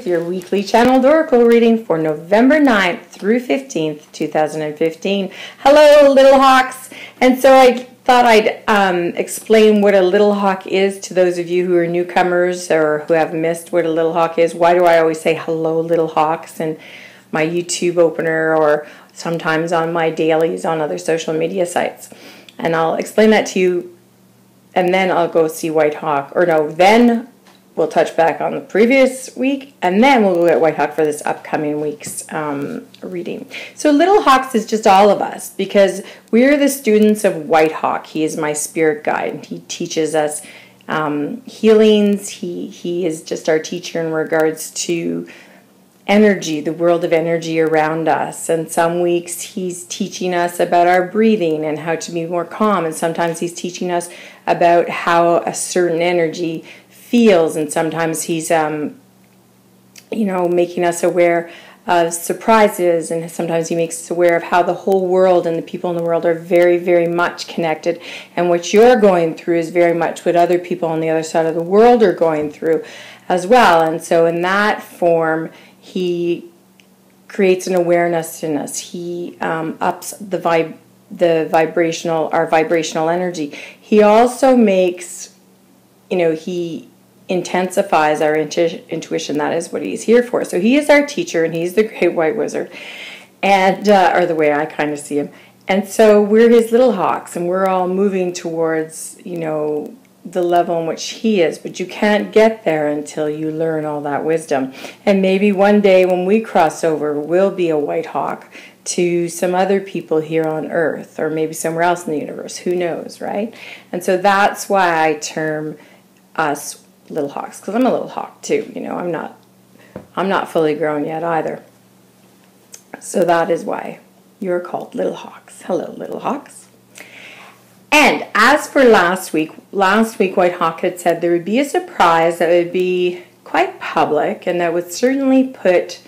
with your weekly channeled oracle reading for November 9th through 15th, 2015. Hello, Little Hawks. And so I thought I'd explain what a Little Hawk is to those of you who are newcomers or who have missed what a Little Hawk is. Why do I always say hello, Little Hawks, in my YouTube opener or sometimes on my dailies on other social media sites? And I'll explain that to you, and then I'll go see Whitehawk. Or no, then we'll touch back on the previous week, and then we'll go get Whitehawk for this upcoming week's reading. So Little Hawks is just all of us, because we're the students of Whitehawk. He is my spirit guide. He teaches us healings. He is just our teacher in regards to energy, the world of energy around us. And some weeks he's teaching us about our breathing and how to be more calm, and sometimes he's teaching us about how a certain energy feels, and sometimes he's making us aware of surprises, and sometimes he makes us aware of how the whole world and the people in the world are very, very much connected, and what you're going through is very much what other people on the other side of the world are going through as well. And so in that form, he creates an awareness in us. He ups our vibrational energy. He also makes, he intensifies our intuition. That is what he's here for. So he is our teacher, and he's the great white wizard, and or the way I kind of see him. And so we're his little hawks, and we're all moving towards, the level in which he is. But you can't get there until you learn all that wisdom. And maybe one day when we cross over, we'll be a white hawk to some other people here on Earth, or maybe somewhere else in the universe. Who knows, right? And so that's why I term us little hawks, because I'm a little hawk too. I'm not fully grown yet either. So that is why you're called little hawks. Hello, little hawks. And as for last week Whitehawk had said there would be a surprise that would be quite public, and that would certainly put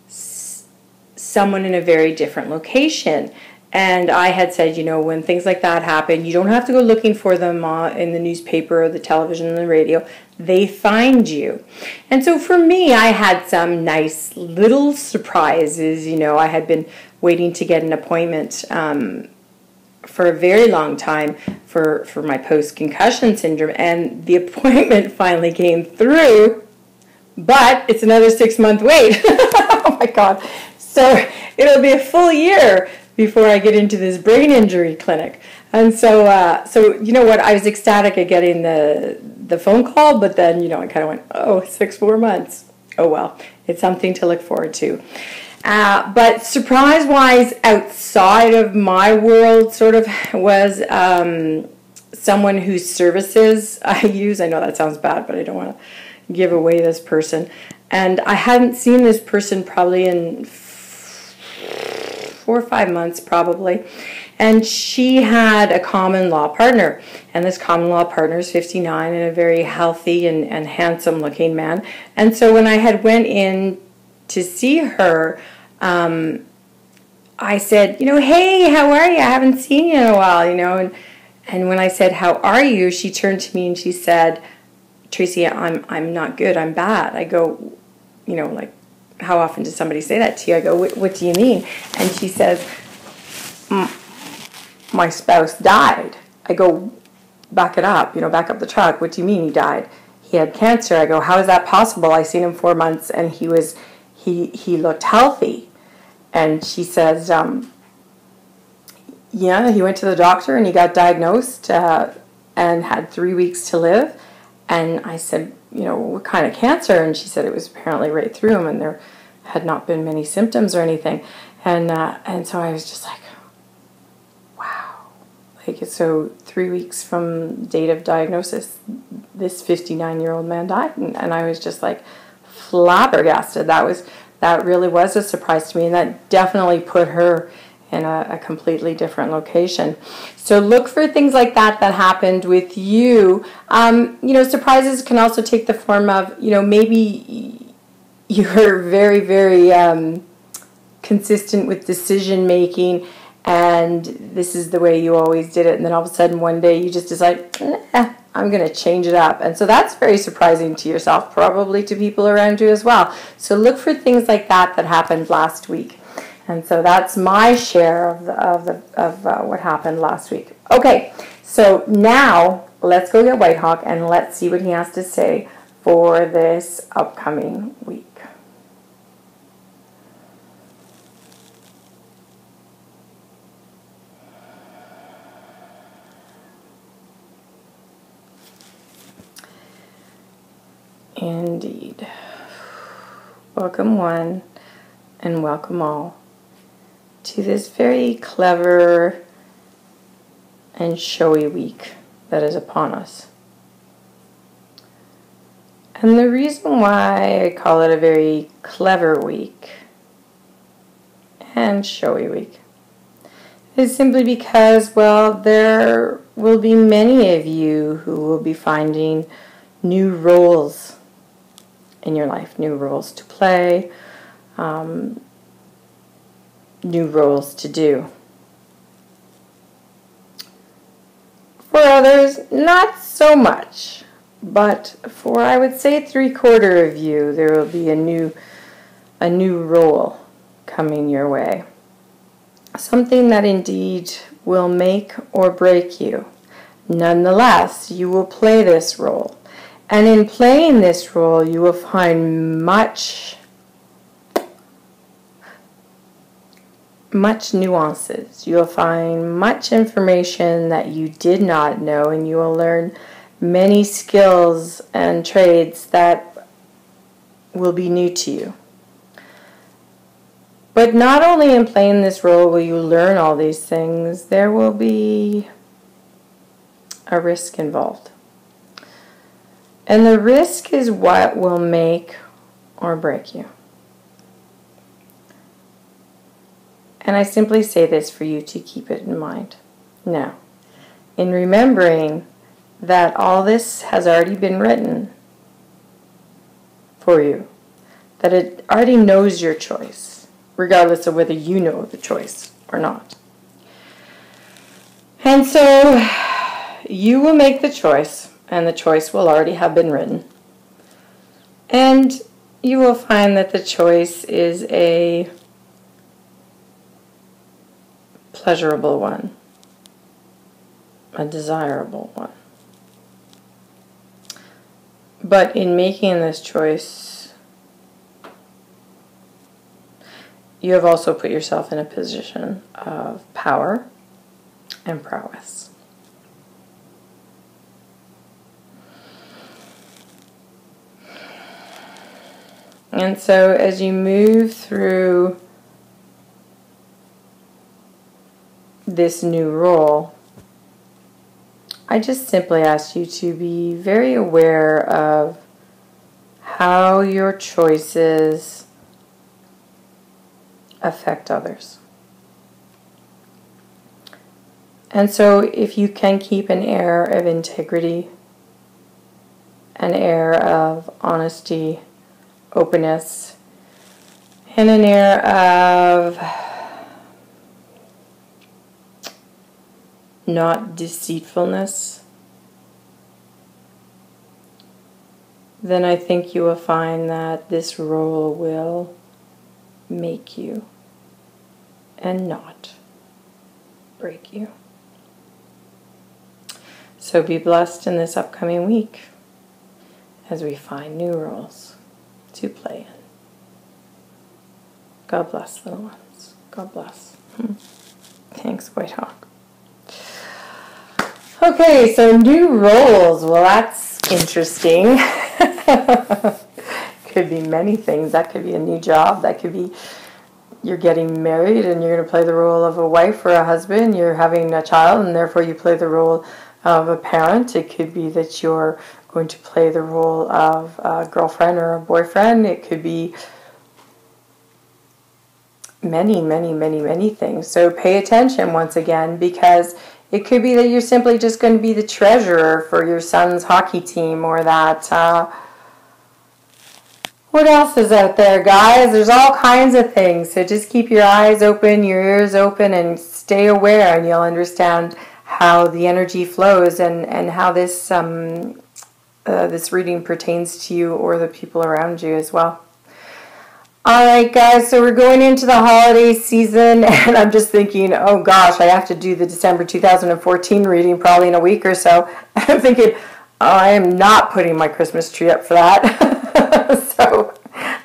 someone in a very different location. And I had said, when things like that happen, you don't have to go looking for them in the newspaper or the television and the radio. They find you. And so for me, I had some nice little surprises. I had been waiting to get an appointment for a very long time for my post-concussion syndrome. And the appointment finally came through, but it's another 6-month wait. Oh my God. So it'll be a full year before I get into this brain injury clinic. And so you know what, I was ecstatic at getting the phone call, but then, I kind of went, oh, 6 more months. Oh well, it's something to look forward to. But surprise-wise, outside of my world, sort of, was someone whose services I use. I know that sounds bad, but I don't want to give away this person. And I hadn't seen this person probably in 4 or 5 months probably, and she had a common law partner, and this common law partner is 59 and a very healthy and handsome looking man. And so when I had went in to see her, I said, hey, how are you? I haven't seen you in a while, and when I said, how are you, she turned to me and she said, Tracy, I'm not good, I'm bad. I go, like, how often does somebody say that to you? I go, what do you mean? And she says, my spouse died. I go, back it up, back up the truck. What do you mean he died? He had cancer. I go, how is that possible? I seen him 4 months and he looked healthy. And she says, yeah, he went to the doctor and he got diagnosed and had 3 weeks to live. And I said, what kind of cancer? And she said it was apparently right through him, and there had not been many symptoms or anything. And so I was just like, wow. Like, so 3 weeks from date of diagnosis, this 59-year-old man died. And I was just like flabbergasted. That really was a surprise to me, and that definitely put her in a completely different location. So look for things like that happened with you. Surprises can also take the form of, maybe you're very, very consistent with decision making, and this is the way you always did it, and then all of a sudden one day you just decide, I'm going to change it up. And so that's very surprising to yourself, probably to people around you as well. So look for things like that that happened last week. And so that's my share of what happened last week. Okay, so now let's go get Whitehawk and let's see what he has to say for this upcoming week. Indeed. Welcome one and welcome all to this very clever and showy week that is upon us. And the reason why I call it a very clever week and showy week is simply because, well, there will be many of you who will be finding new roles in your life, new roles to play, new roles to do. For others, not so much, but for, I would say, 3/4 of you, there will be a new role coming your way. Something that indeed will make or break you. Nonetheless, you will play this role. And in playing this role, you will find much nuances. You'll find much information that you did not know, and you will learn many skills and trades that will be new to you. But not only in playing this role will you learn all these things, there will be a risk involved. And the risk is what will make or break you. And I simply say this for you to keep it in mind. Now, in remembering that all this has already been written for you, that it already knows your choice, regardless of whether you know the choice or not. And so you will make the choice, and the choice will already have been written. And you will find that the choice is a pleasurable one, a desirable one. But in making this choice, you have also put yourself in a position of power and prowess. And so as you move through this new role, I just simply ask you to be very aware of how your choices affect others. And so if you can keep an air of integrity, an air of honesty, openness, and an air of not deceitfulness, then I think you will find that this role will make you and not break you. So be blessed in this upcoming week as we find new roles to play in. God bless, little ones. God bless. Thanks, Whitehawk. Okay, so new roles. Well, that's interesting. Could be many things. That could be a new job. That could be you're getting married and you're going to play the role of a wife or a husband. You're having a child and therefore you play the role of a parent. It could be that you're going to play the role of a girlfriend or a boyfriend. It could be many things. So pay attention once again, because it could be that you're simply just going to be the treasurer for your son's hockey team, or that, what else is out there, guys? There's all kinds of things. So just keep your eyes open, your ears open, and stay aware, and you'll understand how the energy flows and how this this reading pertains to you or the people around you as well. All right, guys, so we're going into the holiday season, and I'm just thinking, oh gosh, I have to do the December 2014 reading probably in a week or so. I'm thinking, oh, I am not putting my Christmas tree up for that. So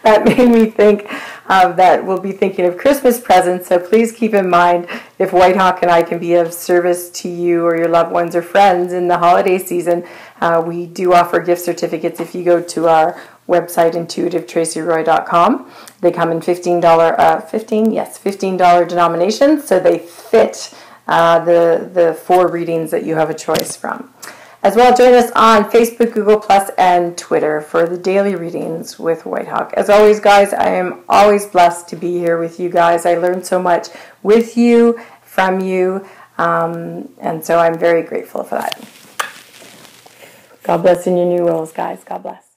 that made me think that we'll be thinking of Christmas presents. So please keep in mind, if Whitehawk and I can be of service to you or your loved ones or friends in the holiday season, we do offer gift certificates if you go to our website, intuitivetracyroy.com. They come in $15 denominations, so they fit the 4 readings that you have a choice from. As well, join us on Facebook, Google+, and Twitter for the daily readings with Whitehawk. As always, guys, I am always blessed to be here with you guys. I learned so much with you, from you, and so I'm very grateful for that. God bless in your new roles, guys. God bless.